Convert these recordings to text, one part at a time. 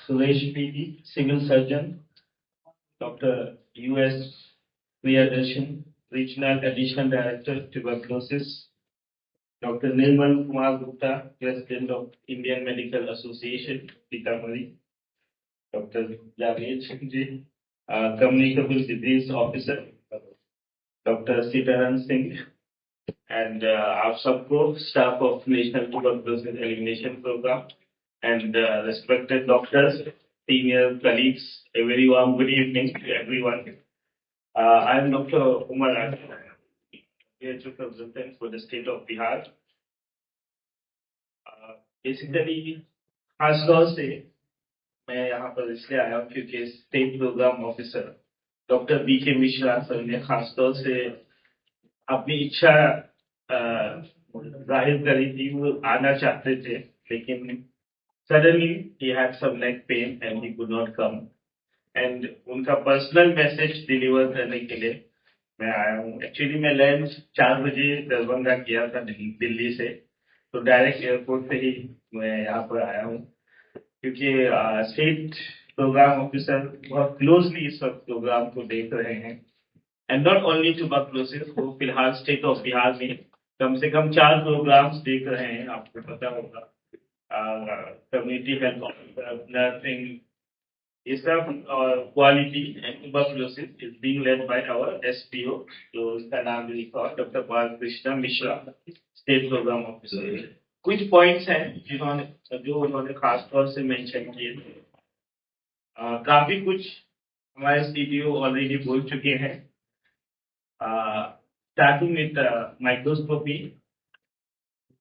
Suresh P. Civil Surgeon, Dr. U.S. Priyadarshan, Regional Additional Director, Tuberculosis, Dr. Nirmal Kumar Gupta, President of Indian Medical Association, Sitamarhi, Dr. Javed Ji, Communicable Disease Officer, Dr. Sitaran Singh, and आप सबको staff of National Tuberculosis Elimination Program and respected doctors, senior colleagues, a very warm good evening to everyone. I am Dr. Umar Azhar, here to consultant for the state of Bihar. Basically, खास तौर से मैं यहाँ पर इसलिए आया हूँ क्योंकि state programme officer doctor B K Mishra sir ने खास तौर से अपनी इच्छा जाहिर करी थी, वो आना चाहते थे, लेकिन suddenly he had some neck pain and he could not come. And उनका पर्सनल मैसेज डिलीवर करने के लिए मैं आया हूँ. एक्चुअली मैं लैंड 4 बजे दरभंगा किया था दिल्ली से, तो डायरेक्ट एयरपोर्ट से ही मैं यहाँ पर आया हूँ क्योंकि स्टेट प्रोग्राम ऑफिसर बहुत क्लोजली इस वक्त प्रोग्राम को देख रहे हैं. एंड नॉट ओनली ट्यूबरकुलोसिस, वो फिलहाल स्टेट ऑफ बिहार में कम से कम 4 प्रोग्राम्स देख रहे हैं, आपको पता होगा. कम्युनिटी हेल्थ ऑफिसर, नर्सिंग, ये सब quality and tuberculosis is being led by our SPO, जो उसका नाम भी लिखा है doctor Balakrishna Mishra, state programme officer. कुछ पॉइंट्स हैं जो उन्होंने खास तौर से मेंशन किए थे. काफी कुछ हमारे सीडीओ ऑलरेडी बोल चुके हैं. स्टार्टिंग विद माइक्रोस्कोपी,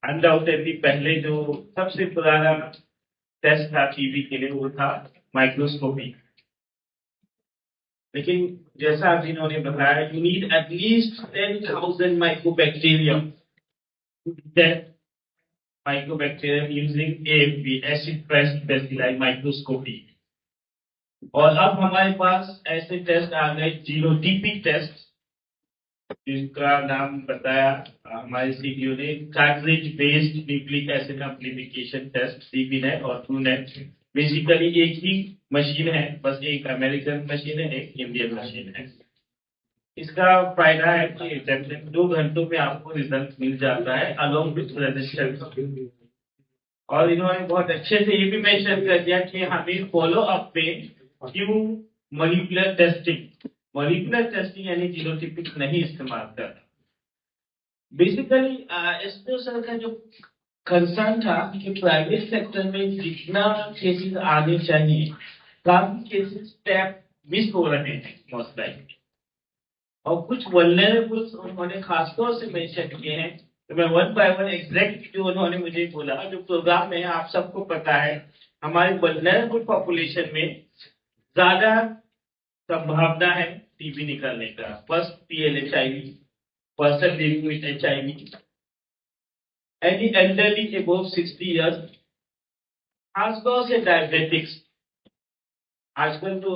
अनडाउटेडली पहले जो सबसे पुराना टेस्ट था टीबी के लिए वो था माइक्रोस्कोपी. लेकिन जैसा अभी इन्होंने बताया, you need at least 10,000 microbacterium to detect microbacterium using AFB, acid fast bacilli microscopy. और अब हमारे पास ऐसे टेस्ट आ गए, जीनोटीपी टेस्ट, जिसका नाम बताया हमारे सीडीओ ने, cartridge based nucleic acid amplification test, CBNAAT और ट्रूनेट. बेसिकली एक ही मशीन है, बस एक अमेरिकन मशीन है, एक इंडियन मशीन है. इसका फायदा है कि 2 घंटों में आपको रिजल्ट मिल जाता है अलोंग विथ रजिस्टर. और इन्होंने बहुत अच्छे से ये भी मेंशन कर दिया कि हमें फॉलो अप में क्यों मॉलिक्यूलर टेस्टिंग यानी जीनोटिपिक नहीं इस्तेमाल करना. बेसिकली एसपीओ सर का जो कंसर्न था कि प्राइवेट सेक्टर में जितना केसेस आने चाहिए, काफी केसेस स्टेप मिस हो रहे हैं मोस्ट लाइकली, और कुछ वल्नरेबल्स उन्होंने खासतौर से मेंशन किए हैं. तो मैं वन बाय वन एग्जैक्ट जो उन्होंने मुझे बोला, जो प्रोग्राम में आप सबको पता है, हमारे वल्नरेबल पॉपुलेशन में ज्यादा संभावना है टीबी निकलने का. First PLHIV, person living with HIV, any elderly above 60 years, खासतौर से डायबिटिक्स. आजकल तो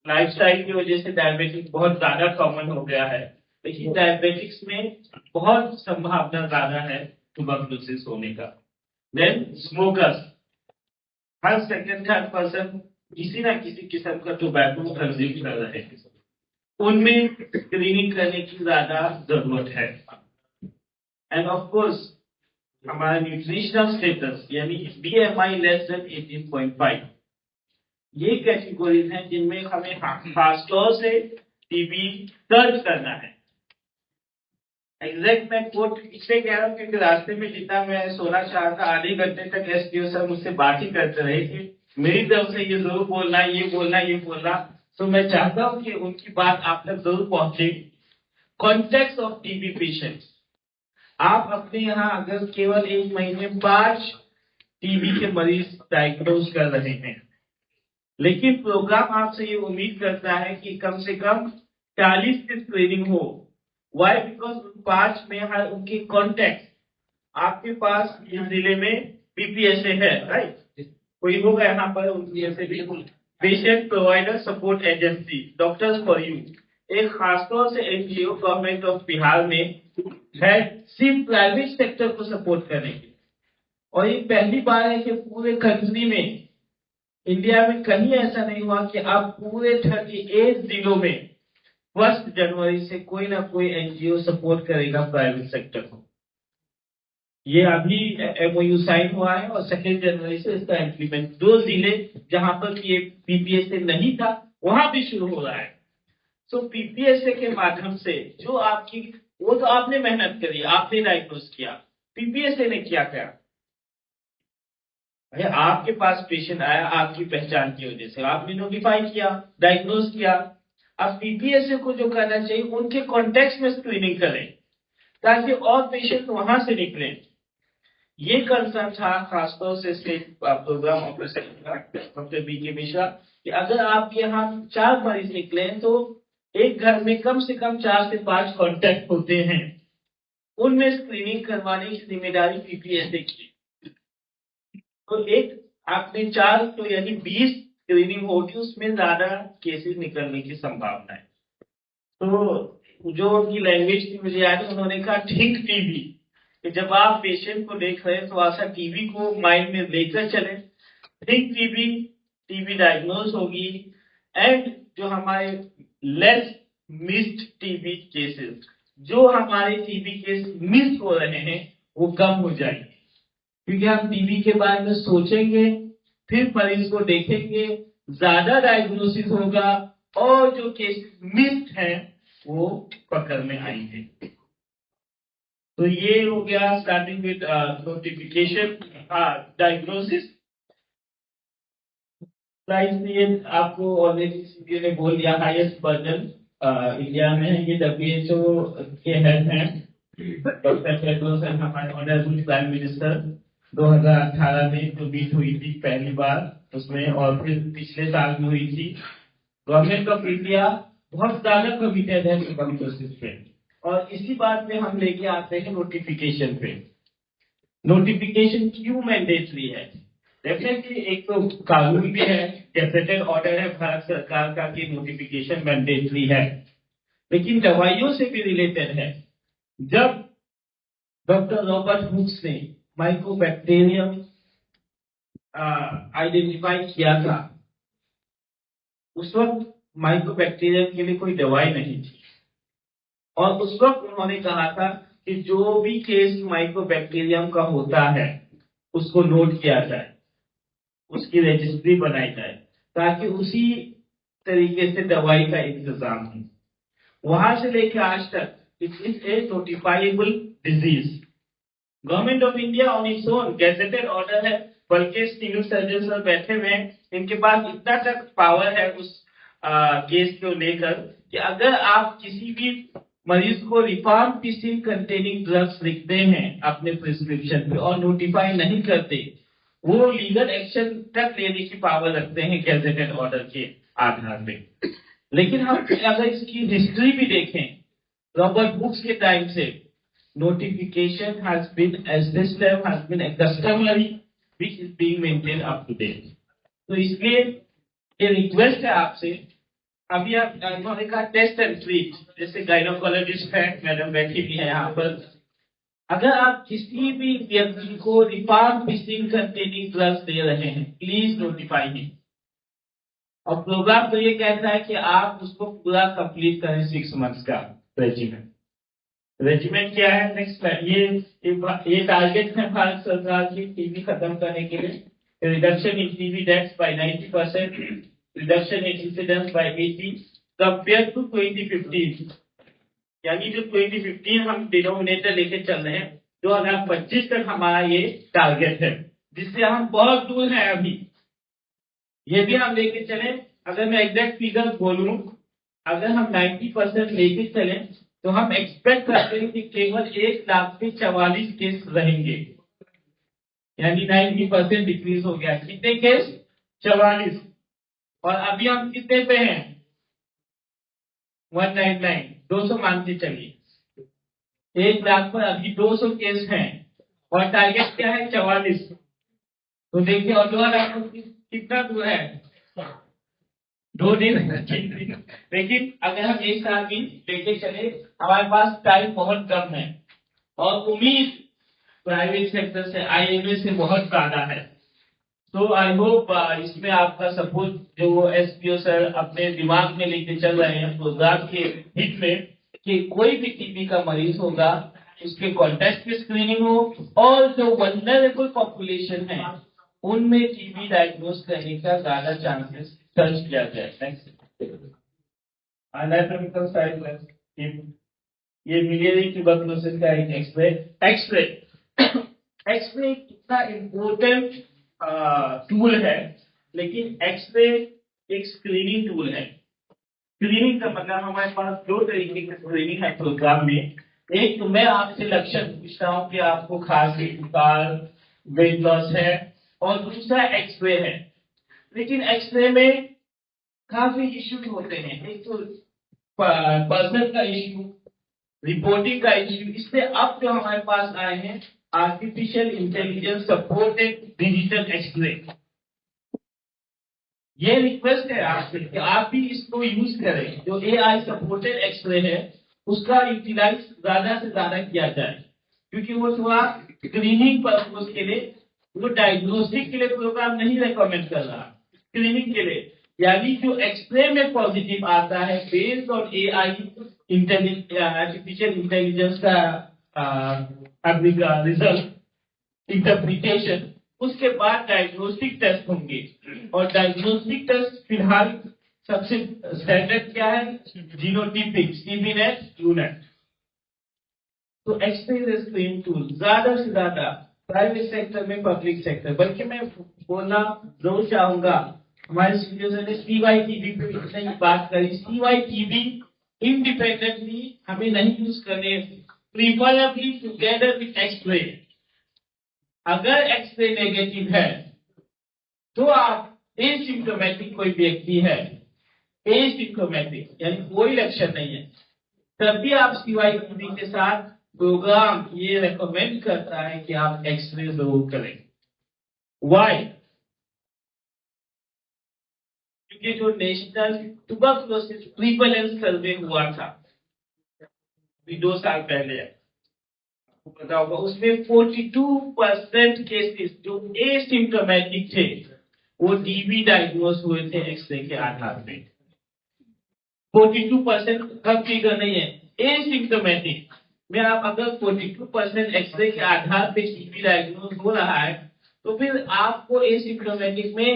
लाइफस्टाइल की वजह से डायबिटिक्स बहुत ज्यादा कॉमन हो गया है, लेकिन डायबिटिक्स में बहुत संभावना ज्यादा है ट्यूबरकुलोसिस होने का. देन स्मोकर्स, हर सेकंड थर्ड पर्सन किसी ना किसी किस्म का टोबैको कंज्यूम कर रहे हैं, उनमें स्क्रीनिंग करने की ज्यादा जरूरत है. एंड ऑफ कोर्स हमारा न्यूट्रिशनल स्टेटस यानी बीएमआई लेस देन 18.5, ये कैटेगरीज हैं जिनमें हमें खासतौर से टीबी सर्च करना है. एग्जैक्ट मैं कोट इसलिए कह रहा हूँ क्योंकि रास्ते में जितना मैं सोना चाह था, आधे घंटे तक एसपीओ सर मुझसे बात ही करते रहे कि मेरी तरफ से ये जरूर बोलना, ये बोलना. तो मैं चाहता हूं कि उनकी बात आप तक जरूर पहुंचे. कॉन्टेक्स्ट ऑफ टीबी पेशेंट्स, आप अपने यहाँ अगर केवल एक महीने 5 टीबी के मरीज डायग्नोज कर रहे हैं, लेकिन प्रोग्राम आपसे ये उम्मीद करता है कि कम से कम 40 की स्क्रीनिंग हो. वाई? बिकॉज 5 में हर उनके कॉन्टेक्ट, आपके पास इस जिले में पीपीएसए है, राइट? कोई होगा यहाँ पर उनकी ऐसे बिल्कुल patient provider support agency, doctors for you, एक खासतौर से एनजीओ गवर्नमेंट ऑफ बिहार में है सिर्फ प्राइवेट सेक्टर को सपोर्ट करने के लिए. और ये पहली बार है कि पूरे कंट्री में इंडिया में कहीं ऐसा नहीं हुआ कि अब पूरे 38 जिलों में 1 जनवरी से कोई ना कोई एनजीओ सपोर्ट करेगा प्राइवेट सेक्टर को। ये अभी एमओयू साइन हुआ है और 2 जनवरी से इसका इम्प्लीमेंट 2 जिले जहां पर ये पीपीएसए नहीं था वहां भी शुरू हो रहा है। तो पीपीएसए के माध्यम से जो आपकी, वो तो आपने मेहनत करी, आपने डायग्नोज किया, पीपीएसए ने क्या किया? अरे आपके पास पेशेंट आया आपकी पहचान की वजह से, आपने नोटिफाई किया, डायग्नोज किया। अब पीपीएसए को जो करना चाहिए उनके कॉन्टेक्स्ट में स्क्रीनिंग करें ताकि और पेशेंट वहां से निकले। ये कंसर्न था खासतौर से state programme officer doctor B K Mishra कि अगर आपके यहाँ 4 मरीज निकले तो एक घर में कम से कम 4 से 5 कॉन्टेक्ट होते हैं, उनमें स्क्रीनिंग करवाने की जिम्मेदारी पीपीएसए की। तो एक आपने 4 तो यानी 20 स्क्रीनिंग होगी, उसमें ज्यादा केसेस निकलने की संभावना है। तो जो उनकी लैंग्वेज थी मुझे याद है, उन्होंने कहा थिंक टीबी, कि जब आप पेशेंट को देख रहे हैं तो ऐसा टीबी को माइंड में लेकर चले। थिंक टीबी, टीबी डायग्नोज होगी एंड जो हमारे लेस मिस्ड टीबी केसेस, जो हमारे टीबी केस मिस हो रहे हैं वो कम हो जाएंगे, क्योंकि हम टीबी के बारे में सोचेंगे, फिर मरीज को देखेंगे, ज्यादा डायग्नोसिस होगा और जो केस मिस्ड हैं वो पकड़ में आएंगे। तो ये हो गया स्टार्टिंग विद नोटिफिकेशन, डायग्नोसिस। ये आपको ऑलरेडी सीपीओ ने बोल दिया, हाईएस्ट बर्डन इंडिया में है। ये डब्ल्यूएचओ के हेड हैं डॉक्टर टेड्रोस एंड हमारे ऑनरेबल प्राइम मिनिस्टर। 2018 में जो मीट हुई थी पहली बार उसमें, और फिर पिछले साल में हुई थी। गवर्नमेंट ऑफ इंडिया बहुत ज्यादा कमिटेड है ट्यूबरकुलोसिस पे, और इसी बात में हम लेके आते हैं नोटिफिकेशन पे। नोटिफिकेशन क्यों मैंडेटरी है? डेफिनेटली एक तो कानून भी है, गैजेटेड ऑर्डर है भारत सरकार का कि नोटिफिकेशन मैंडेटरी है, लेकिन दवाइयों से भी रिलेटेड है। जब डॉक्टर रॉबर्ट हुक्स ने माइकोबैक्टीरियम आइडेंटिफाई किया था, उस वक्त माइकोबैक्टीरियम के लिए कोई दवाई नहीं थी, और उस वक्त उन्होंने कहा था कि जो भी केस माइकोबैक्टीरियम का होता है उसको नोट किया जाए, उसकी रजिस्ट्री बनाई जाए, ताकि उसी तरीके से दवाई का इंतजाम हो। वहां से लेकर आज तक it is a notifiable disease. Government of India on its own gazetted order है, बल्कि सिविल सर्जन सर बैठे हुए हैं, इनके पास इतना तक पावर है उस केस को लेकर कि अगर आप किसी भी मरीज को रिफाम्पिसिन कंटेनिंग ड्रग्स लिखते हैं अपने प्रिस्क्रिप्शन पे और नोटिफाई नहीं करते, वो लीगल एक्शन तक लेने की पावर रखते हैं गैजेटेड ऑर्डर के आधार पे। लेकिन हम अगर इसकी हिस्ट्री भी देखें, रॉबर्ट हुक्स के टाइम से notification has been, as this term has been a customary which is being maintained up to date. तो इसलिए ये रिक्वेस्ट है आपसे, अभी आप उन्होंने कहा टेस्ट एंड ट्रीट, जैसे गायनोकोलॉजिस्ट है मैडम बैठी भी है यहाँ पर, अगर आप किसी भी व्यक्ति को रिफाम्पिसिन कंटेनिंग ड्रग्स दे रहे हैं प्लीज नोटिफाई हिम। और प्रोग्राम तो ये कहता है कि आप उसको पूरा कंप्लीट करें 6 मंथ्स का रेजिमेंट। रेजिमेंट क्या है? नेक्स्ट ये टारगेट है भारत सरकार की टीबी खत्म करने के लिए। Reduction in TB deaths by 90%, reduction in incidence by 80 compare to 2015। यानी जो 2015 हम डिनोमिनेटर लेके चल रहे हैं, 2025 तक हमारा ये टारगेट है, जिससे हम बहुत दूर हैं अभी। ये भी हम लेके चले, अगर मैं एग्जैक्ट फिगर बोलूं, अगर हम 90% लेके चले तो हम एक्सपेक्ट करते हैं कि केवल 1,44,000 केस रहेंगे, यानी 90% डिक्रीज हो गया। कितने केस? 44। और अभी हम कितने पे हैं? 199, 200 मानते चलिए। 1 लाख पर अभी 200 केस हैं और टारगेट क्या है? 44। तो देखिए, और 2 लाख कितना दूर है? 2 दिन। लेकिन अगर हम 1 साल भी लेके चले, हमारे पास टाइम बहुत कम है और उम्मीद प्राइवेट सेक्टर से, आईएमए से बहुत ज्यादा है। तो आई होप इसमें आपका सपोर्ट जो एसपीओ सर अपने दिमाग में लेके चल रहे हैं प्रोग्राम के हित में कि कोई भी टीबी का मरीज होगा उसके कॉन्टेक्ट में स्क्रीनिंग हो और जो वल्नरेबल पॉपुलेशन है उनमें टीबी डायग्नोज करने का ज्यादा चांसेस सर्च किया जाए। एनाटॉमिकल साइड ये मिलियरी ट्यूबरकुलोसिस का एक एक्सरे एक्सरे कितना इम्पोर्टेंट टूल है, लेकिन एक्सरे एक स्क्रीनिंग टूल है। स्क्रीनिंग का मतलब हमारे पास दो तरीके की स्क्रीनिंग है प्रोग्राम में। एक तो मैं आपसे लक्षण पूछता हूँ कि आपको खांसी, बुखार, वेट लॉस है, और दूसरा एक्सरे है। लेकिन एक्सरे में काफी इश्यूज होते हैं। एक तो पर्सनल का इश्यू, रिपोर्टिंग का इश्यू। इसलिए अब जो हमारे पास आए हैं artificial intelligence supported digital X ray. ये रिक्वेस्ट है आपसे कि आप भी इसको यूज करें। जो एआई सपोर्टेड एक्सरे है उसका यूटिलाइज ज्यादा से ज्यादा किया जाए, क्योंकि वो थोड़ा स्क्रीनिंग पर्पज के लिए, वो डायग्नोस्टिक के लिए प्रोग्राम नहीं रेकमेंड कर रहा, स्क्रीनिंग के लिए। यानी जो एक्सरे में पॉजिटिव आता है based on AI artificial intelligence का रिजल्ट इंटरप्रिटेशन, उसके बाद डायग्नोस्टिक टेस्ट होंगे। और डायग्नोस्टिक टेस्ट फिलहाल सबसे स्टैंडर्ड क्या है? Genotypic, CBNAAT, unit. तो एक्सरे स्क्रीन टूल ज्यादा से ज्यादा प्राइवेट सेक्टर में, पब्लिक सेक्टर, बल्कि मैं बोलना जरूर चाहूंगा, हमारे सीनियर्स ने सीवाईटीबी पे इतनी बात करी। सीवाईटीबी इंडिपेंडेंटली हमें नहीं यूज करने, प्रीफरेबली टुगेदर विथ एक्सरे। अगर एक्सरे नेगेटिव है तो आप एसिम्प्टोमेटिक कोई व्यक्ति है, एसिम्प्टोमेटिक यानी कोई लक्षण नहीं है, तभी आप सीवाईटीबी के साथ प्रोग्राम ये रेकमेंड करता है कि आप एक्सरे जरूर करें। वाई? क्योंकि जो नेशनल ट्यूबरकुलोसिस प्रीवलेंस सर्वे हुआ था 2 साल पहले, आपको पता होगा, उसमें 42% केसेस जो एसिम्प्टोमेटिक थे वो टीबी डायग्नोज हुए थे एक्सरे के आधार पे। 42% कम फिगर नहीं है, एसिम्प्टोमेटिक में आप अगर 42% एक्सरे के आधार पे टीबी डायग्नोज हो रहा है तो फिर आपको एसिम्प्टोमेटिक में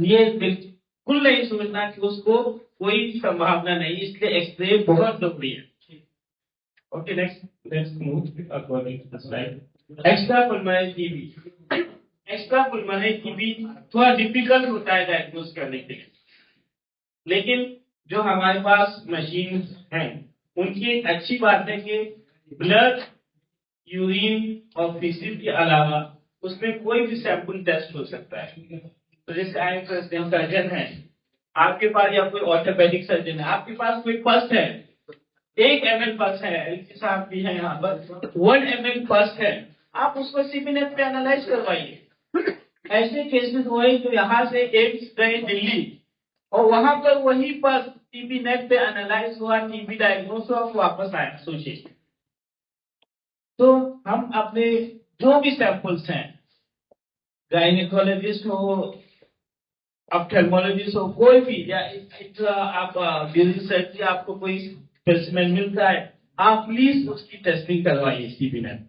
ये बिल्कुल नहीं सोचना कि उसको कोई संभावना नहीं, इसलिए एक्सरे बहुत जरूरी है। Okay, let's move according to the slide. Extra pulmonary TB. Extra pulmonary TB थोड़ा डिफिकल्ट होता है डायग्नोज करने के लिए, लेकिन जो हमारे पास मशीन हैं उनकी एक अच्छी बात है कि ब्लड, यूरिन और फीसिस के अलावा उसमें कोई भी सैंपल टेस्ट हो सकता है। तो जैसे आई सर्जन है आपके पास, या कोई ऑर्थोपेडिक सर्जन है आपके पास, कोई पल्स है 1 ml पल्स है, एलसी साहब भी है यहाँ पर, 1 ml पल्स है, आप उसको सीबीनेट पे एनालाइज करवाइए। ऐसे केसेस हुए तो यहाँ से एम्स गए दिल्ली और वहां पर वही पल्स सीबीनेट पे एनालाइज हुआ, टीबी डायग्नोस हुआ, वापस आया। सोचिए। तो हम अपने जो भी सैंपल्स हैं, गायनेकोलॉजिस्ट हो, ऑप्थेल्मोलॉजिस्ट हो, कोई भी, या आप सर्जरी आपको कोई स्पेसिमेन मिलता है, आप प्लीज उसकी टेस्टिंग करवाइए सीबीनेट।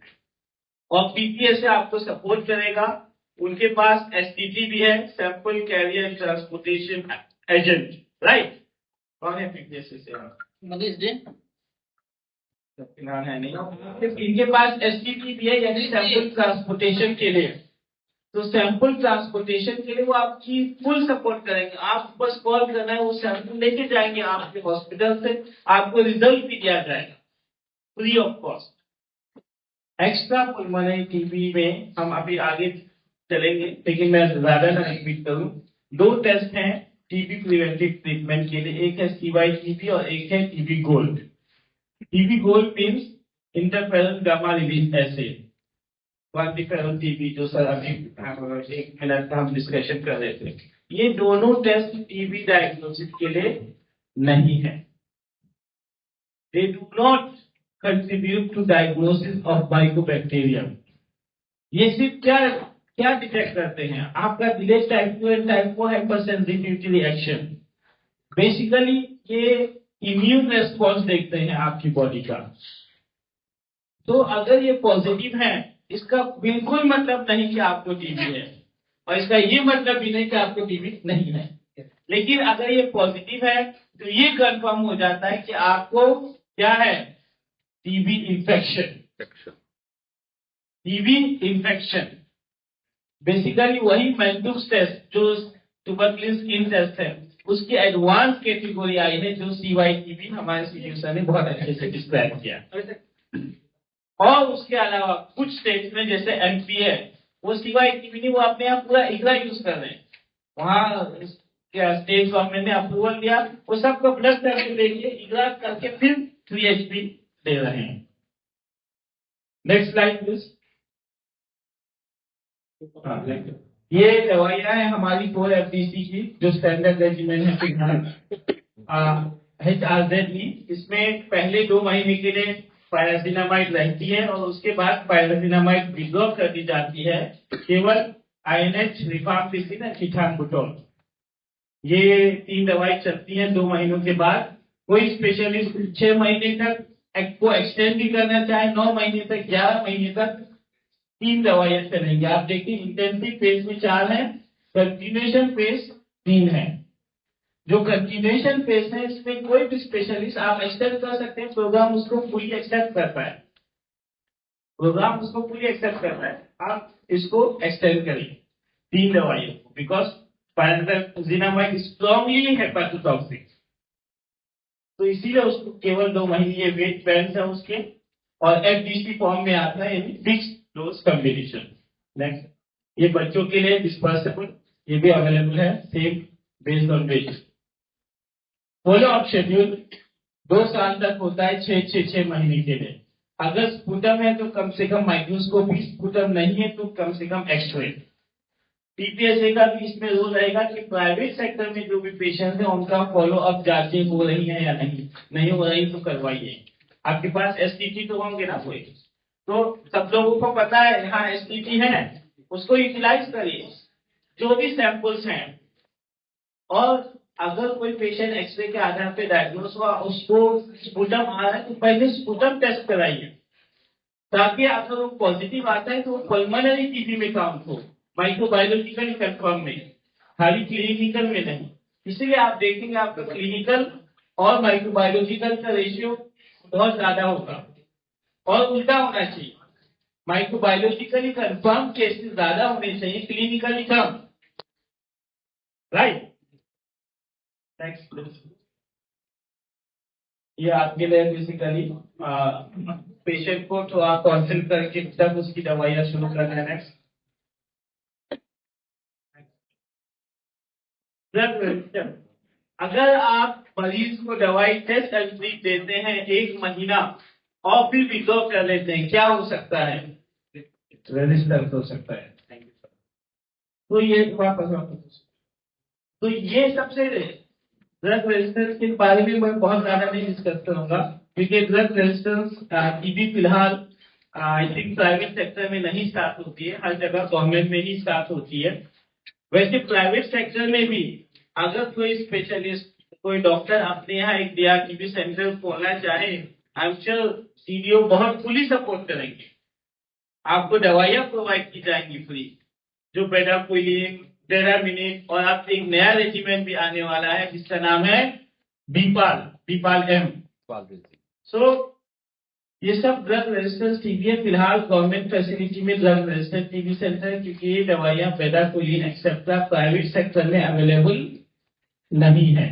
और पीपीएस से आपको सपोर्ट करेगा, उनके पास एसटीटी भी है, sample carrier transportation agent, right? कौन है पीपीएस से? मनीष जी फिलहाल है नहीं। इनके पास एसटीटी भी है, यानी सैंपल ट्रांसपोर्टेशन के लिए। तो सैंपल ट्रांसपोर्टेशन के लिए वो आपकी फुल सपोर्ट करेंगे। आप बस कॉल करना है, वो सैंपल लेके जाएंगे आपके हॉस्पिटल से, आपको रिजल्ट भी दिया जाएगा free of cost. Extra pulmonary TB में हम अभी आगे चलेंगे, लेकिन मैं ज्यादा ना रिपीट करूं। 2 टेस्ट हैं टीबी प्रिवेंटिव ट्रीटमेंट के लिए, एक है सीवाईटीबी और एक है TB Gold. TB Gold means interferon gamma release assay, QuantiFERON TB, जो सर अभी 1 मिनट का हम डिस्कशन कर रहे थे। ये दोनों टेस्ट टीबी डायग्नोसिस के लिए नहीं है। They do not contribute to diagnosis of mycobacterium. ये सिर्फ क्या क्या डिटेक्ट करते हैं? आपका delayed type 2 and type 4 hyper sensitivity reaction. Basically ये इम्यून रेस्पॉन्स देखते हैं आपकी बॉडी का। तो अगर ये पॉजिटिव है, इसका बिल्कुल मतलब नहीं कि आपको टीबी है, और इसका ये मतलब भी नहीं कि आपको टीबी नहीं है। लेकिन अगर ये पॉजिटिव है तो ये कंफर्म हो जाता है कि आपको क्या है? TB infection. TB infection basically वही मैंडुक्स टेस्ट जो ट्यूबरकुलोसिस स्किन टेस्ट है, उसकी एडवांस कैटेगरी आई है, जो CYTB हमारे सीजीएसआर ने बहुत अच्छे से डिस्क्राइब किया। और उसके अलावा कुछ स्टेट्स में जैसे MP है, वो CYTB नहीं, वो अपने आप पूरा इग्रा यूज कर रहे हैं। वहां क्या स्टेट गवर्नमेंट ने अप्रूवल दिया, वो सबको ब्लड करके देखिए, इग्रा करके फिर 3HP दे रहे हैं। Next slide please. ये दवाइयां है हमारी 4 FDC की, जो स्टैंडर्ड रेजिमेंट है फिलहाल HRZ। इसमें पहले 2 महीने के लिए पायरासिनामाइड रहती है, और उसके बाद पायरासिनामाइड विड्रॉ कर दी जाती है, केवल INH, रिफाम्पिसिन और कीटांबुटोल। ये 3 दवाई चलती हैं 2 महीनों के बाद। कोई स्पेशलिस्ट 6 महीने तक को एक्सटेंड भी करना चाहे, 9 महीने तक, 11 महीने तक 3 दवाइयां चलेंगी। आप देखिए इंटेंसिव फेज में 4 है, कंटिन्यूएशन फेज 3 है। जो कंटिन्यूएशन फेज है, इसमें कोई भी स्पेशलिस्ट आप एक्सटेंड कर सकते हैं, प्रोग्राम उसको फुली एक्सेप्ट करता है। प्रोग्राम उसको फुली एक्सेप्ट करता है, आप इसको एक्सटेंड करिए 3 दवाइयों को, बिकॉज पायरासिनामाइड स्ट्रांगली हेपाटोटॉक्सिक, तो इसीलिए उसको केवल 2 महीने ये वेट बैंड है उसके, और FDC फॉर्म में आता है, यानी फिक्स्ड डोज कॉम्बिनेशन। नेक्स्ट, ये बच्चों के लिए डिस्पर्सिबल, ये भी अवेलेबल है, same based on weight. Follow up schedule 2 साल तक होता है, 6 महीने के लिए। अगर स्पुटम है तो कम से कम माइक्रोस्कोपी, स्पुटम नहीं है तो कम से कम एक्सरे। PPSA का भी इसमें रूल रहेगा कि प्राइवेट सेक्टर में जो भी पेशेंट है, उनका फॉलो अप जांचें हो रही है या नहीं हो रही तो करवाइए। आपके पास STT तो होंगे ना कोई, तो सब लोगों को पता है यहाँ STT है, उसको यूटिलाइज करिए जो भी सैंपल्स हैं। और अगर कोई पेशेंट एक्सरे के आधार पे डायग्नोस हुआ, उसको स्पुटम आ रहा है, तो पहले स्पुटम टेस्ट कराइए, ताकि अगर वो पॉजिटिव आता है तो वो पल्मोनरी TB में काउंट हो, माइक्रोबायोलॉजिकली कंफर्म नहीं, खाली क्लिनिकल में नहीं। इसलिए आप देखेंगे आपका क्लिनिकल और माइक्रोबायोलॉजिकल का रेशियो बहुत ज्यादा होगा, और उल्टा होना चाहिए, माइक्रोबायोलॉजिकली कंफर्म केसेस ज्यादा होने चाहिए, क्लिनिकली कम। Right, next. ये आपके लिए बेसिकली पेशेंट को थोड़ा कंसल्ट करके तब उसकी दवाइयां शुरू करना है। नेक्स्ट, अगर आप मरीज को दवाई टेस्ट एंड ट्रीट देते हैं 1 महीना और फिर विड्रॉ कर लेते हैं, क्या हो सकता है? रेजिस्टेंस हो सकता है। तो ये वापस तो ये सबसे ड्रग रेजिस्टेंस के बारे में मैं बहुत ज्यादा नहीं डिस्कस करूंगा, क्योंकि ड्रग रेजिस्टेंस TB फिलहाल आई थिंक प्राइवेट सेक्टर में नहीं स्टार्ट होती है, हर जगह गवर्नमेंट में ही स्टार्ट होती है। वैसे प्राइवेट सेक्टर में भी अगर कोई स्पेशलिस्ट, कोई डॉक्टर अपने यहाँ एक DRTB सेंटर खोलना चाहे, आई एम श्योर CDO बहुत फुली सपोर्ट करेंगे। आपको दवाइयां प्रोवाइड की जाएंगी फ्री, जो बेडाक्विलिन, डेरामिनेट, और आपसे एक नया रेजिमेंट भी आने वाला है जिसका नाम है बीपाल M। सो ये सब ड्रग रेजिस्टेंस TB है। फिलहाल गवर्नमेंट फैसिलिटी में ड्रग रेजिस्टेंस TB सेंटर, क्योंकि ये दवाइयां बेडाक्विलिन एक्सेट्रा प्राइवेट सेक्टर में अवेलेबल नहीं है,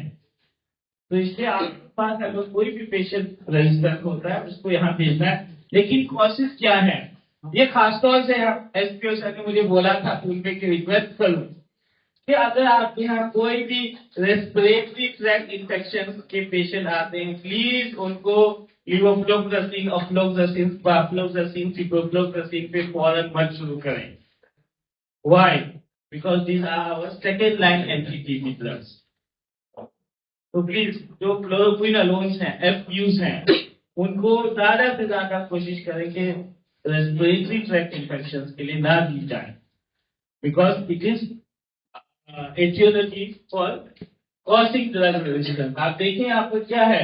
तो इसलिए आपके पास अगर कोई भी पेशेंट रजिस्टर होता है उसको यहाँ भेजना है। लेकिन कोशिश क्या है, ये खासतौर से SPO सर ने मुझे बोला था कि उनके रिक्वेस्ट करूं कि अगर आपके यहाँ कोई भी रेस्पिरेटरी ट्रैक्ट इन्फेक्शन के पेशेंट आते हैं, प्लीज उनको लिवोफ्लोक्सासिन, ऑफ्लोक्सासिन, पाफ्लोक्सासिन, सिप्रोफ्लोक्सासिन पे फौरन मत शुरू करें। Why? Because these are our second line anti TB drugs. तो प्लीज जो फ्लोरोक्विनोलोन्स हैं, FUs हैं, उनको ज्यादा से ज्यादा कोशिश करें कि रेस्पिरेटरी ट्रैक्ट इन्फेक्शन के लिए ना दी जाए। because it is etiology for causing drug resistance. आप देखें यहाँ पर क्या है,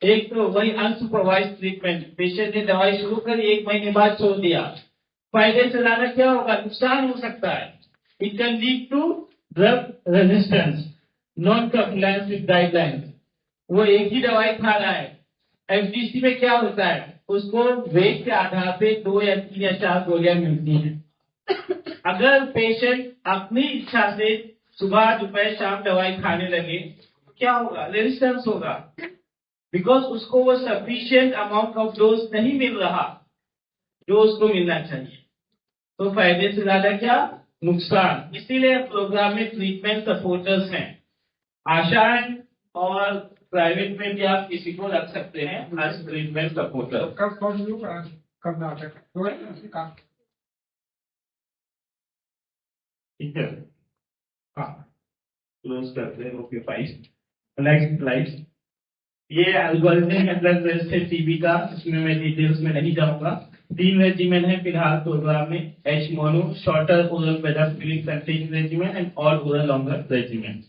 एक तो वही अनसुपरवाइज्ड ट्रीटमेंट, पेशेंट ने दवाई शुरू करी, 1 महीने बाद छोड़ दिया, फायदे से ज्यादा क्या होगा, नुकसान हो सकता है. It can lead to drug resistance, non compliance with guidelines. वो एक ही दवाई खा रहा है. एफडीसी में क्या होता है, उसको वेट के आधार पे 2 या 3 या 4 गोलियां मिलती हैं. अगर पेशेंट अपनी इच्छा से सुबह दोपहर शाम दवाई खाने लगे, क्या होगा, रेजिस्टेंस होगा, बिकॉज उसको वो सफिशिएंट अमाउंट ऑफ डोज नहीं मिल रहा जो उसको मिलना चाहिए. तो फायदे से ज्यादा क्या, नुकसान. इसीलिए प्रोग्राम में ट्रीटमेंट सपोर्टर्स हैं. आशाएं और प्राइवेट में भी आप किसी को रख सकते हैं एज ट्रीटमेंट सपोर्टर. ठीक है, हाँ, क्लोज करते हैं. Okay fine. Next slide. ये एल्गोरिथम मतलब है टीबी का, इसमें मैं डिटेल्स में नहीं जाऊंगा. 3 रेजिमेंट है फिलहाल प्रोग्राम में, H mono, shorter oral bedaquiline containing regiment and all oral longer regiment.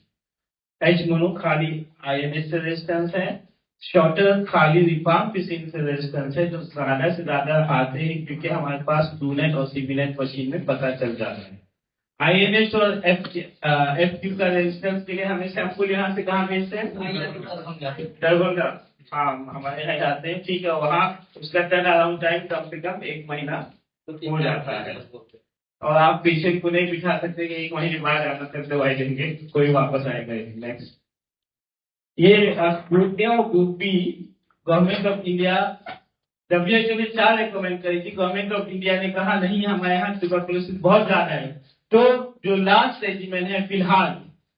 H mono खाली आईएनएस से रेजिस्टेंस है, शॉर्टर खाली रिफाम्पिसिन से रेजिस्टेंस है, जो ज्यादा से ज्यादा आते हैं क्योंकि हमारे पास ट्रूनेट और सीबीनेट मशीन में पता चल जाता है. आईएनएस और एफक्यू का रेजिस्टेंस के लिए हमें सैंपल यहाँ से कहाँ भेजते हैं, दरभंगा. हाँ, हमारे यहाँ जाते हैं. ठीक है, वहाँ उसका टर्न अराउंड टाइम कम से कम 1 महीना हो जाता है. और आप पेशेंट को नहीं बिठा सकते कि 1 महीने बाद आना तक दवाई देंगे, कोई वापस आएगा. नेक्स्ट, ये ग्रुप ए और group B government of India, WHO ने 4 रिकमेंड करी थी. गवर्नमेंट ऑफ इंडिया ने कहा नहीं, हमारे यहाँ ट्यूबरकुलोसिस बहुत ज्यादा है. तो जो लास्ट रेजिमेंट है फिलहाल,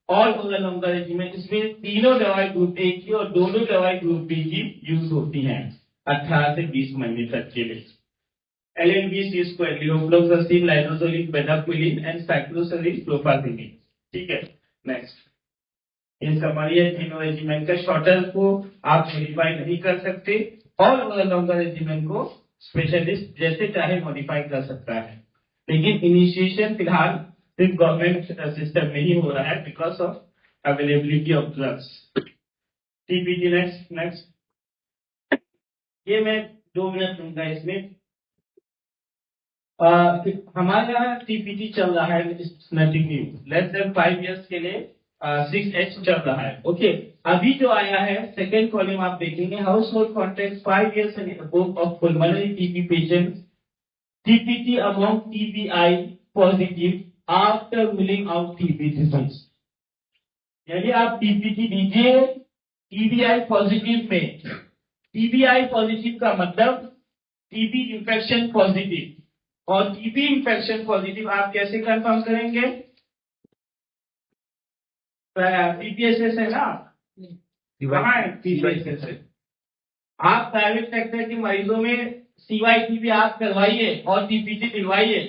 ऑल ओरल लॉन्गर रेजिमेंट, इसमें तीनों दवाई ग्रुप ए की और दोनों दवाई ग्रुप बी की यूज होती हैं 18 से 20 महीने तक के लिए. LNBC square, levofloxacin, linezolid, bedaquiline and cycloserine, clofazimine. ठीक है, नेक्स्ट. इन समरी है तीनों रेजिमेंट का. शॉर्टर को आप मॉडिफाई नहीं कर सकते, और ओरल लॉन्गर रेजिमेंट को स्पेशलिस्ट जैसे चाहे मॉडिफाई कर सकता है. लेकिन इनिशिएशन फिलहाल सिर्फ गवर्नमेंट सिस्टम में ही हो रहा है because of availability of drugs. TPT. Next. ये मैं 2 मिनट दूंगा इसमें. हमारे यहाँ टीपीटी चल रहा है, nothing new. Less than 5 years के लिए 6H चल रहा है. ओके, अभी जो आया है सेकेंड कॉलम आप देखेंगे, household contact 5 years and above of pulmonary TB patients, TPT among TBI positive after ruling out TB disease. यानी आप TPT दीजिए TBI पॉजिटिव में. TBI पॉजिटिव का मतलब TB इंफेक्शन पॉजिटिव, और TB इंफेक्शन पॉजिटिव आप कैसे कंफर्म करेंगे, PPSS है ना, कहाँ है PPSS. आप प्राइवेट सेक्टर के मरीजों में CYTB आप करवाइए और TPT दिलवाइए.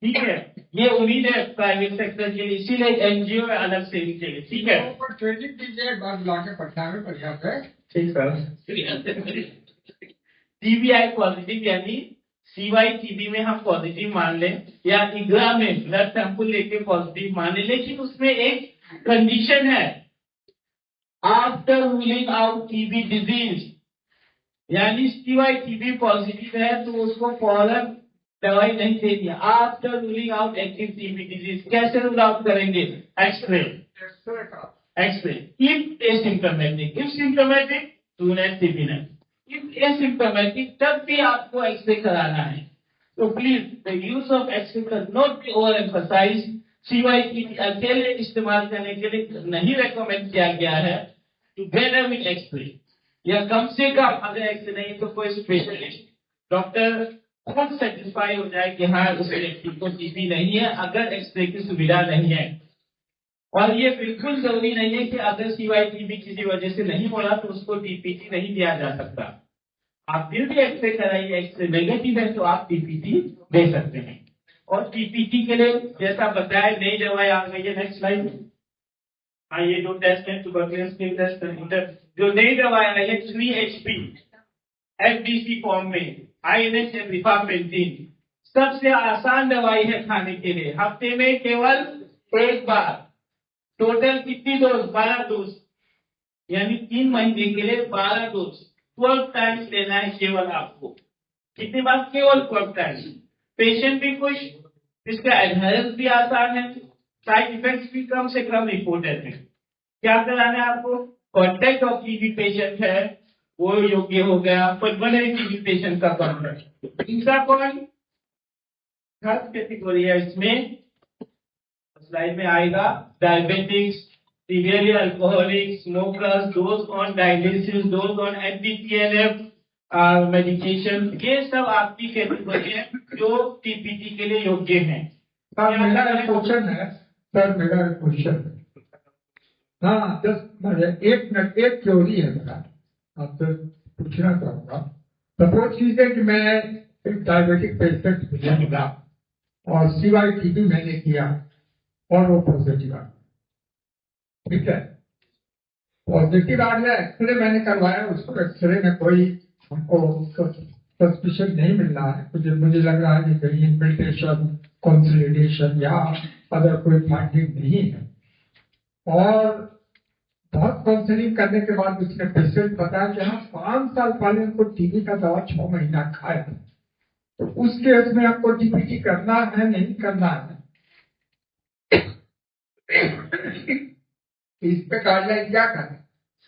ठीक है, ये उम्मीद है प्राइवेट सेक्टर के लिए, इसीलिए एनजीओ में अलग से इनके लिए. ठीक है, ट्रेनिंग दीजिए, एक बार बुला के पटना में पर्याप्त है. ठीक सर. TBI पॉजिटिव यानी CYTB में हम पॉजिटिव मान लें, या इग्रा में ब्लड सैंपल लेके पॉजिटिव मान लें, लेकिन उसमें एक कंडीशन है, after ruling out TB disease. यानी CYTB पॉजिटिव है तो उसको फौरन दवाई नहीं देनी. After ruling out active TB disease कैसे रूल आउट करेंगे, X ray. If asymptomatic, if symptomatic Truenat CBNAAT, if asymptomatic तब भी आपको एक्सरे कराना है. तो please the use of X ray can not be over emphasise. CYTB अकेले इस्तेमाल करने के लिए नहीं रेकमेंड किया गया है, टुगेदर विद एक्सरे, या कम से कम अगर एक्सरे नहीं तो कोई स्पेशलिस्ट डॉक्टर खुद सेटिस्फाई हो जाए कि हाँ उस व्यक्ति को टीबी नहीं है, अगर एक्सरे की सुविधा नहीं है. और ये बिल्कुल जरूरी नहीं है कि अगर CYTB किसी वजह से नहीं हो रहा तो उसको TPT नहीं दिया जा सकता. आप फिर भी एक्सरे कराइए, एक्सरे नेगेटिव है तो आप TPT दे सकते हैं. और TPT के लिए जैसा बताया नई दवाई आ गई है. Next slide. हाँ, ये जो टेस्ट है ट्यूबरकुलोसिस टेस्ट, जो नई दवाई आई है 3HP FDC फॉर्म में, INS एंड रिफाम्पिसिन, सबसे आसान दवाई है खाने के लिए, हफ्ते में केवल एक बार। टोटल कितनी डोज? 12 डोज, यानी 3 महीने के लिए 12 डोज 12 टाइम्स लेना है केवल आपको। कितनी बार? केवल 12 टाइम्स। पेशेंट भी खुश, इसका एडहेरेंस भी आसान है, साइड इफेक्ट्स भी कम से कम रिपोर्टेड है। क्या कराना है आपको? कॉन्टेक्ट ऑफ टीबी पेशेंट है वो योग्य हो गया, पल्मोनरी टीबी पेशेंट का कॉन्टेक्ट। तीसरा कौन? थर्ड कैटेगरी है, इसमें स्लाइड में आएगा, diabetics, severely alcoholic, smokers, those on dialysis, those on anti-TNF medication, ये सब आपकी कैटेगरी है जो टीपीटी के लिए योग्य हैं। सर मेरा क्वेश्चन है, हाँ जस्ट एक मिनट, एक थ्योरी है मेरा, आपसे पूछना चाहूंगा। सपोज कीजिए कि मैं एक डायबिटिक पेशेंट मुझे मिला और सिवाय टीबी मैंने किया और वो पॉजिटिव आ, ठीक है, पॉजिटिव आ गया, एक्सरे मैंने करवाया, उसको एक्सरे में कोई हमको सस्पिशन नहीं मिल रहा है, मुझे लग रहा है कि कहीं इन्फिल्ट्रेशन, कंसोलिडेशन या अदर कोई फाइंडिंग नहीं है। और बहुत काउंसलिंग करने के बाद उसने पेशेंट बताया कि हाँ 5 साल पहले उनको टीबी का दवा 6 महीना खाया, तो उस केस में आपको टीपीटी करना है नहीं करना है? इस पे गाइडलाइन क्या करें?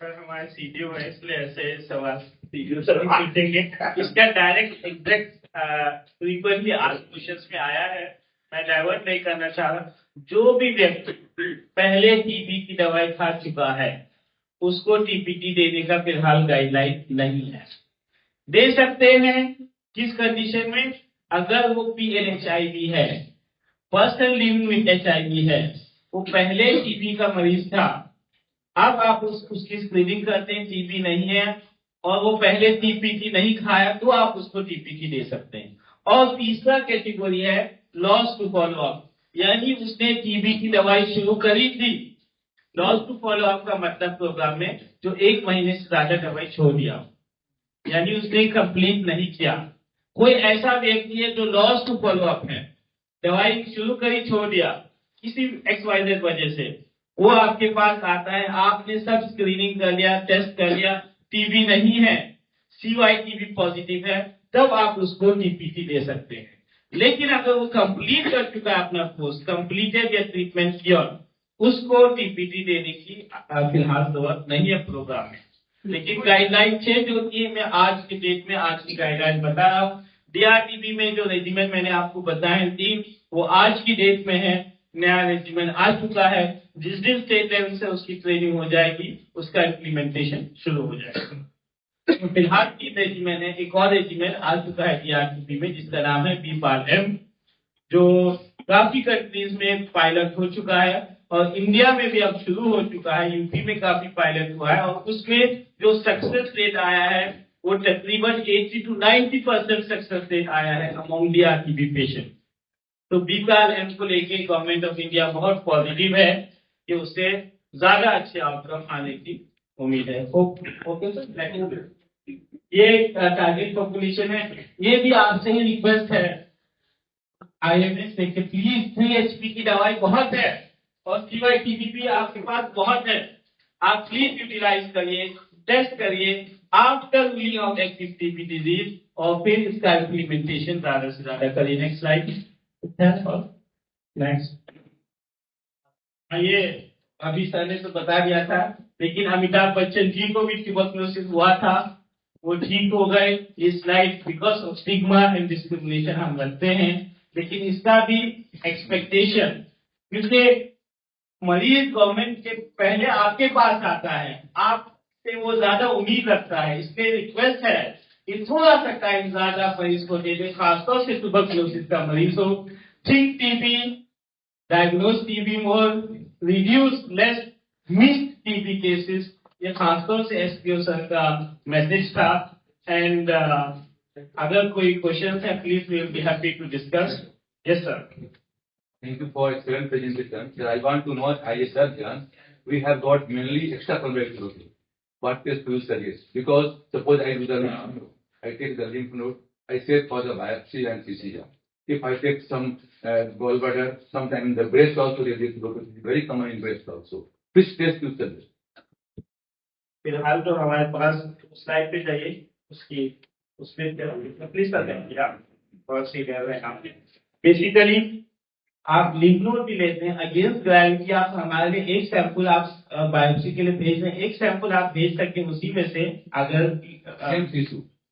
सर हमारे सीडीओ है, इसलिए ऐसे सवाल सीडीओ सर पूछेंगे। इसका direct exact frequently asked questions में आया है, मैं डाइवर्ट नहीं करना चाह रहा। जो भी व्यक्ति पहले टीबी की दवाई खा चुका है उसको टीपीटी देने का फिलहाल गाइडलाइन नहीं है। दे सकते हैं किस कंडीशन में? अगर वो PNHIV है, पर्सन लिविंग विद HIV है, वो पहले टीबी का मरीज था, अब आप उसकी स्क्रीनिंग करते हैं, टीबी नहीं है और वो पहले टीपीटी नहीं खाया, तो आप उसको टीपीटी दे सकते हैं। और तीसरा कैटेगरी है लॉस टू फॉलो अप, यानी उसने टीबी की दवाई शुरू करी थी, लॉस टू फॉलो अप का मतलब प्रोग्राम में जो 1 महीने से ज्यादा दवाई छोड़ दिया, यानी उसने कंप्लीट नहीं किया। कोई ऐसा व्यक्ति है जो लॉस टू फॉलो अप है, दवाई शुरू करी छोड़ दिया किसी XYZ वजह से, वो आपके पास आता है, आपने सब स्क्रीनिंग कर लिया, टेस्ट कर लिया, टीबी नहीं है, CYTB पॉजिटिव है, तब आप उसको टीपीटी दे सकते हैं। लेकिन अगर वो कंप्लीट कर चुका है अपना कोर्स, कंप्लीटेड या ट्रीटमेंट किया, उसको टीपीटी देने की फिलहाल जरूरत नहीं है प्रोग्राम में। लेकिन गाइडलाइन चेंज होती है, मैं आज की डेट में आज की गाइडलाइन बता रहा हूँ। DRTB में जो रेजिमेंट मैंने आपको बताए थी वो आज की डेट में है, नया रेजिमेंट आ चुका है, जिस दिन स्टेट लेवल से उसकी ट्रेनिंग हो जाएगी उसका इम्प्लीमेंटेशन शुरू हो जाएगा। तो फिलहाल 3 रेजिमेंट है, एक और रेजिमेंट आ चुका है DRTB में जिसका नाम है BPARM, जो काफी कंट्रीज में पायलट हो चुका है और इंडिया में भी अब शुरू हो चुका है, यूपी में काफी पायलट हुआ है और उसमें जो सक्सेस रेट आया है वो तकरीबन 80 to 90% सक्सेस रेट आया है अमॉन्ग DRTB पेशेंट। तो BPARM को लेके गवर्नमेंट ऑफ इंडिया बहुत पॉजिटिव है कि उससे ज्यादा अच्छे आउटकम आने की उम्मीद है। ओके सर, ये टारगेट पॉपुलेशन है। ये भी आपसे ही रिक्वेस्ट है IMS से कि प्लीज 3HP की दवाई बहुत है और CYTB भी आपके पास बहुत है, आप प्लीज यूटिलाइज करिए, टेस्ट करिए after ruling out active TB disease और फिर इसका इम्प्लीमेंटेशन ज्यादा से ज्यादा करिए। Next slide. नेक्स्ट, ये अभी सर ने तो बता दिया था, लेकिन अमिताभ बच्चन जी को भी ट्यूबरकुलोसिस हुआ था, वो ठीक हो गए। ये slide because of stigma and discrimination हम रखते हैं, लेकिन इसका भी एक्सपेक्टेशन, क्योंकि मरीज गवर्नमेंट के पहले आपके पास आता है, आपसे वो ज्यादा उम्मीद रखता है, इसलिए रिक्वेस्ट है कि थोड़ा सा टाइम ज्यादा मरीज को दे दें, खासतौर से ट्यूबरकुलोसिस का मरीज हो। Think TB, diagnose TB more, reduce less missed TB cases, ये खासतौर से SPO सर का मैसेज था। एंड अगर कोई क्वेश्चन है please we will be happy to discuss. Yes sir. Thank you for excellent presentation. Sir, I want to know, as a surgeon, we have got mainly extracellular clotting. What test do you suggest? Because suppose I do the lymph node, I take the lymph node, I search for the biopsy and CCR. If I take some gallbladder, sometime in the breast also there is leukocytes, very common in breast also. Which test you suggest? फिलहाल तो हमारे पास slide पे जाइए उसकी उसमें please कर देंगे आप और सी कह रहे हैं आप बेसिकली आप लिम्फ नोड भी लेते हैं अगेंस्ट ग्रेविटी आप हमारे लिए एक सैंपल आप बायोप्सी के लिए भेज रहे हैं एक सैंपल आप भेज सकते हैं उसी में से अगर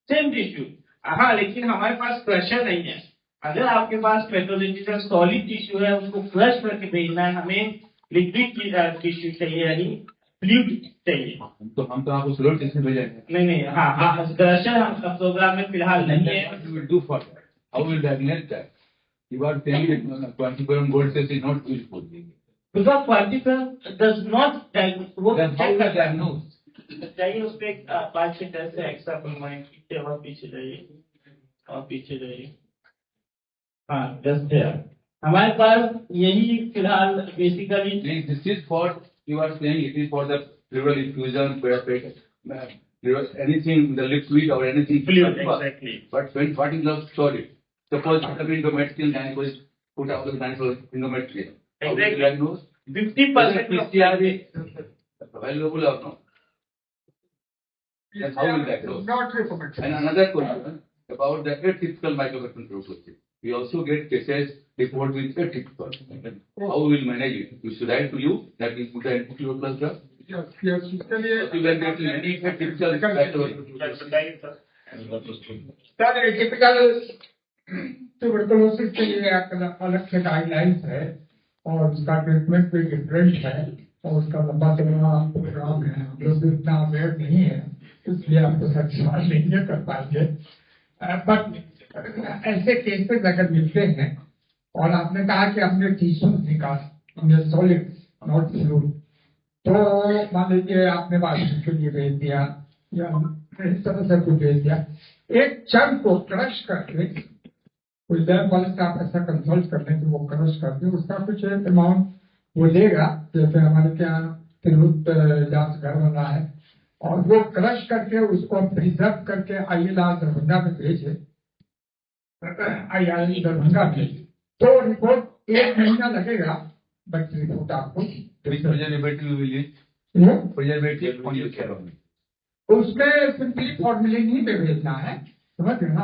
सेम टिश्यू हाँ लेकिन हमारे पास क्रशर नहीं है अगर आपके पास पैथोलॉजिकल सॉलिड टिश्यू है उसको क्रश करके भेजना है हमें लिक्विड टिश्यू चाहिए यानी फ्लूइड चाहिए तो हम तो आपको फ्लूइड टिश्यू भेजेंगे नहीं हाँ क्रशर हम प्रोग्राम में फिलहाल नहीं है you will do for that? How will you diagnose that? You are saying that quantiferum gold test is not useful. because quantiferum does not diagnose वो Then how will you diagnose? चाहिए उस पे 5-6 test से example में पीछे और पीछे जाइए हाँ जस्ट है हमारे पास यही फिलहाल basically This is for you are saying it is for the pleural effusion, anything the liquid or anything fluid exactly. But when what is the story? Suppose the endometrial gynecology put out the endometrial. How will you diagnose? 50% PCR is available or not? Then how will you diagnose? Not recommended. And another question about the atypical mycobacterium tuberculosis. We also get cases report with atypical. How we will manage it? We should write to you that we put an antituberculous drug. Yes, इसके लिए You can get any atypical sir typical tuberculosis के लिए अलग से guidelines है और उसका treatment भी डिफरेंट है और उसका लंबा चौड़ा प्रोग्राम है हम लोग भी इतना अवेयर नहीं है इसलिए आपको सवाल नहीं कर पाएंगे बट ऐसे केसेस अगर मिलते हैं और आपने कहा कि हमने टिश्यू निकाला हमने सॉलिड नॉट फ्लूइड तो मान लीजिए आपने बायोप्सी के लिए भेज दिया या इस तरह से कुछ भेज दिया एक चंक को क्रश करके कोई लैब वाले से आप ऐसा कंसल्ट कर लें कि वो क्रश करके उसका कुछ अमाउंट वो लेगा जैसे हमारे यहाँ तिरुत जांच घर बना है और वो क्रश करके उसको प्रिजर्व करके आईएलआर दरभंगा में भेजे आईआईएम दरभंगा में तो रिपोर्ट 1 महीना लगेगा बट रिपोर्ट आपको उसमें सिंपली फॉर्मुलिन ही पे भेजना है समझ रहे ना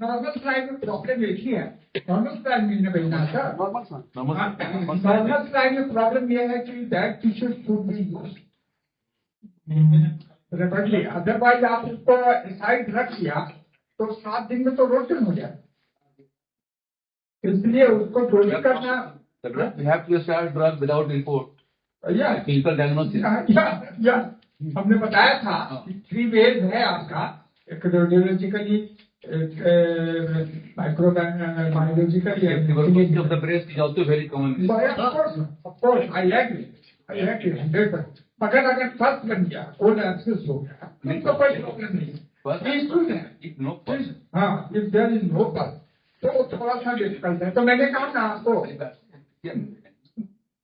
नॉर्मल स्लाइड में प्रॉब्लम एक ही है नॉर्मल स्लाइड में भेजना है सर नॉर्मल स्लाइड में प्रॉब्लम ये है कि that tissue should be used rapidly otherwise आप उसको साइड रख दिया तो 7 दिन में तो रोशन हो जाए इसलिए उसको जो भी करना we have to start drug without report. Clinical diagnosis. हमने बताया था कि 3 ways है आपका एक radiologically Tuberculosis of the breast is also very common. Of course, I agree 100%. अगर फर्स्ट बन गया कोल्ड एक्सेस हो गया तो कोई प्रॉब्लम नहीं हाँ if there is no first तो थोड़ा सा डिफिकल्ट है तो मैंने कहा ना आपको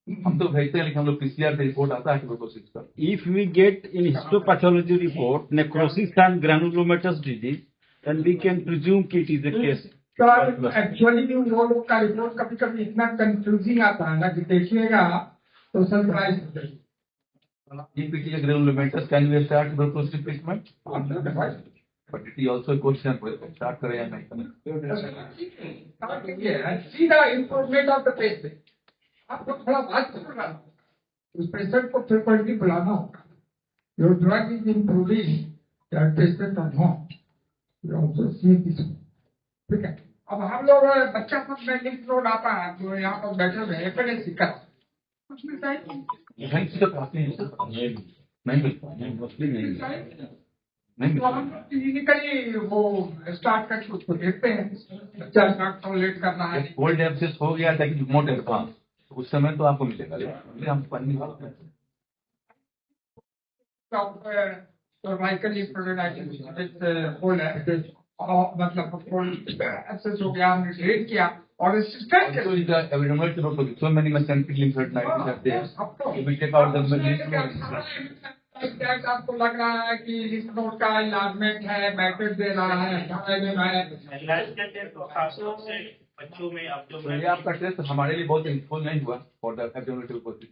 हम तो भेजते हैं लेकिन हम लोग पीसीआर से रिपोर्ट आता है ट्यूबरकुलोसिस का If we get in histopathology report necrosis and granulomatous disease, then we can presume it is a case. Sir actually वो लोग का रिपोर्ट कभी कभी इतना कंफ्यूजिंग आता है ना कि देखिएगा तो सरप्राइज हो जाएगी If it is a granulomatous, can we start tuberculosis treatment? But it is also a question start करें या नहीं करें सीधा इम्प्रूवमेंट ऑफ द पेशेंट आपको थोड़ा बात करना उस पेशेंट को फ्रिक्वेंटली बुलाना होगा your drug is improving that patient और not you also see this ठीक है अब हम लोग बच्चा सब में लिंक नोड आता है तो यहाँ पर बैठे हुए एपिडेमिक का उसमें चाहिए नहीं तो हम क्लिनिकली वो स्टार्ट करके उसको देखते हैं बच्चा टॉयलेट करना है कोल्ड एब्सेस हो गया था कि मोटे एडवांस उस समय तो आपको मिलेगा लेकिन हम पन्नी सर्वाइकल इंप्रोडाइटिस कोल्ड है मतलब कोल्ड एक्सेस हो गया हमने ट्रीट किया और assistant so many mesenteric lymph node are there. We take out the act आपको लग रहा है कि इस नोट का इलाजमेंट है, मैसेज दे रहा है, तो खासतौर से बच्चों में अब जो तो ये आपका टेस्ट हमारे लिए बहुत हेल्पफुल नहीं हुआ फॉर द एब्डोमिनल ट्यूबरकुलोसिस।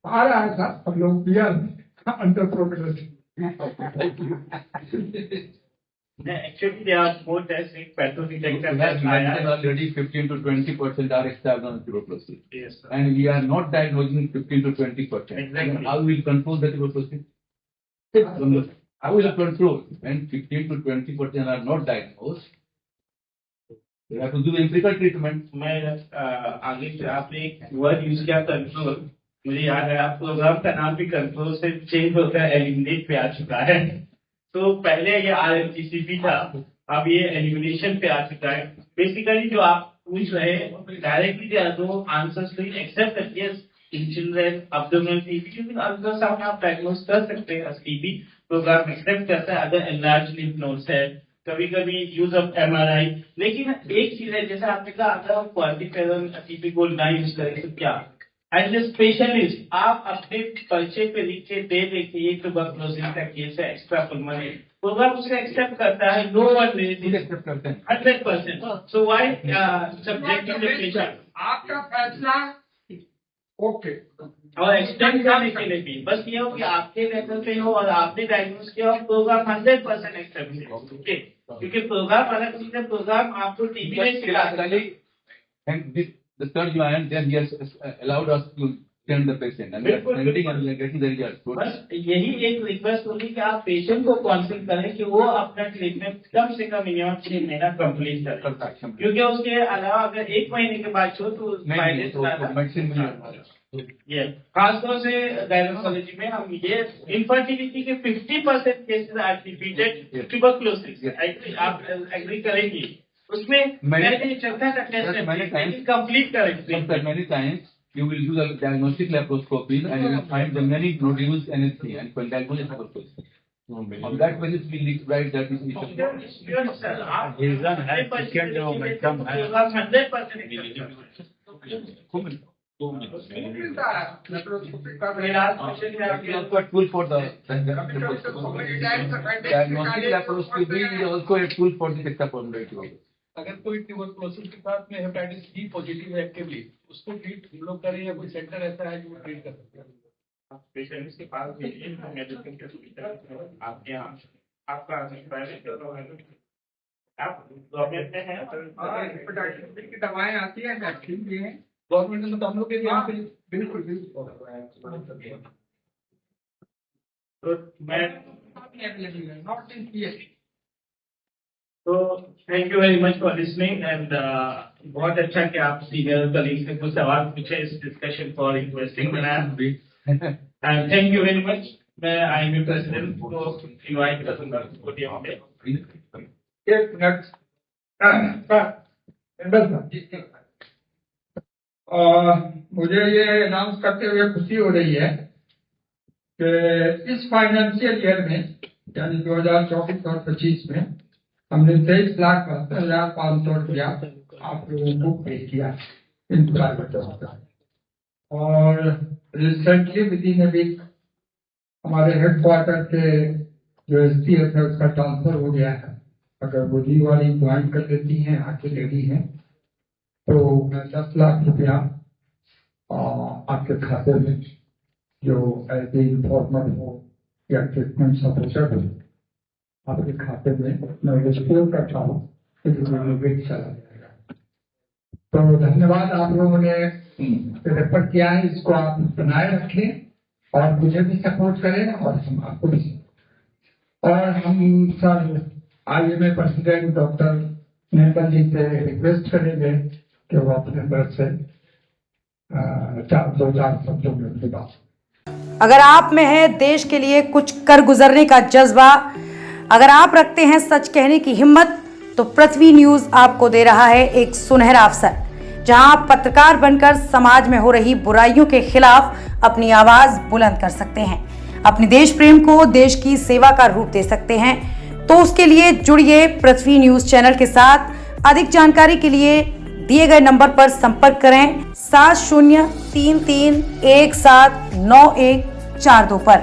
आ रहा है सर, हम लोग किया under progress. actually there are more tests like pathology We detector have test mentioned already 15 to 20% are external tuberculosis. Yes, sir. And we are not diagnosing 15 to 20%. Exactly. How will control the tuberculosis? How will control when 15 to 20% are not diagnosed? We have to do empirical treatment. मैं आगे से आपने एक word use किया control, मुझे याद है आप प्रोग्राम का नाम भी कंट्रोल से चेंज होकर एलिमिनेट पे आ चुका है। तो पहले ये RMGCP था, अब ये एलिमिनेशन पे आ चुका है। बेसिकली जो आप पूछ रहे हैं directly they are no answers to except that yes in children abdominal TB, क्योंकि अल्ट्रासाउंड आप डायग्नोस कर सकते हैं टीबी, प्रोग्राम एक्सेप्ट करता है। अगर एनलार्ज लिम्फ नोड्स है, कभी कभी यूज ऑफ MRI। लेकिन एक चीज है, जैसे आपने कहा अगर हम क्वांटिफेरल टीबी को ना यूज करें तो क्या, एज ए स्पेशलिस्ट आप अपने पर्चे पे लिख के दे दें कि ये ट्यूबरकुलोसिस का केस है, एक्स्ट्रा पल्मोनरी, प्रोग्राम उसे एक्सेप्ट करता है। नो वन एक्सेप्ट करते हैं 100%। So why subjective the patient, आपका फैसला ओके। और एक्सटेंड करने के लिए भी बस ये हो कि आपके लेवल पे हो और आपने डायग्नोस किया और प्रोग्राम 100% एक्सेप्ट है, क्योंकि प्रोग्राम अलग चीज है। प्रोग्राम आपको टीबी में सिखाता है। And this, the third line, then he has allowed us to send the patient and we are sending and we are getting the results. बस यही एक रिक्वेस्ट होगी कि आप पेशेंट को काउंसिल करें कि वो अपना ट्रीटमेंट कम से कम मिनिमम 6 महीना कंप्लीट करें, क्योंकि उसके अलावा अगर 1 महीने के बाद छो तो फायदे मेडिसिन मिल ये खासतौर से गायनेकोलॉजी में हम ये इनफर्टिलिटी के 50% केसेस आर रिपीटेड ट्यूबरकुलोसिस। आप एग्री करेंगी उसमें मैंने चौथा का टेस्ट कंप्लीट करें। Many times you will use a diagnostic laparoscopy and you will find the many nodules and anything and will diagnose tuberculosis. On that basis we need to write that is Reason है, second momentum है। 100% also a tool for the diagnostic laparoscopy is also a tool for the extrapulmonary tuberculosis. अगर कोई tuberculosis के साथ में hepatitis B positive है actively, उसको treat हम लोग करें या कोई सेंटर ऐसा है जो ट्रीट कर सकते हैं? पेशेंट्स के पास भी मेडिसिन के सुविधा आपके यहाँ आपका प्राइवेट आप गवर्नमेंट में है हेपेटाइटिस बी की दवाएं आती हैं, वैक्सीन भी है गवर्नमेंट में, तो हम लोग के यहाँ पे बिल्कुल बिल्कुल। तो मैं नॉट इन पीएच। तो thank you very much for listening and बहुत अच्छा कि आप सीनियर कलीग से कुछ सवाल पूछे, इस डिस्कशन फॉर इंटरेस्टिंग बनाया and thank you very much. मैं IMA प्रेसिडेंट को इनवाइट करूंगा पोडियम पे। 1 मिनट मुझे ये अनाउंस करते हुए खुशी हो रही है कि इस फाइनेंशियल ईयर में यानी 2024 और 25 में हमने 23,72,500 रुपया आप लोगों को पे किया इन प्राइवेट हॉस्पिटल। और recently within a week हमारे हेडक्वार्टर के जो SPF है उसका ट्रांसफर हो गया है। अगर वो ली वाली ज्वाइन कर लेती हैं, आके लेडी हैं, तो मैं 10 लाख रुपया आपके खाते में जो एज ए इन्फॉर्मर हो या ट्रीटमेंट सपोर्टर हो आपके खाते में मैं रिस्टोर करता हूँ, चला जाएगा। तो धन्यवाद, आप लोगों ने रेफर किया है, इसको आप बनाए रखें और मुझे भी सपोर्ट करें और हम आपको भी। और हम सर IMA प्रेसिडेंट डॉक्टर नेतल जी से रिक्वेस्ट करेंगे कि वो अपने तरफ से 2-4 शब्दों में उनकी बात। अगर आप में है देश के लिए कुछ कर गुजरने का जज्बा, अगर आप रखते हैं सच कहने की हिम्मत, तो पृथ्वी न्यूज आपको दे रहा है एक सुनहरा अवसर, जहां आप पत्रकार बनकर समाज में हो रही बुराइयों के खिलाफ अपनी आवाज बुलंद कर सकते हैं, अपने देश प्रेम को देश की सेवा का रूप दे सकते हैं। तो उसके लिए जुड़िए पृथ्वी न्यूज चैनल के साथ। अधिक जानकारी के लिए दिए गए नंबर पर संपर्क करें 7033179142 पर।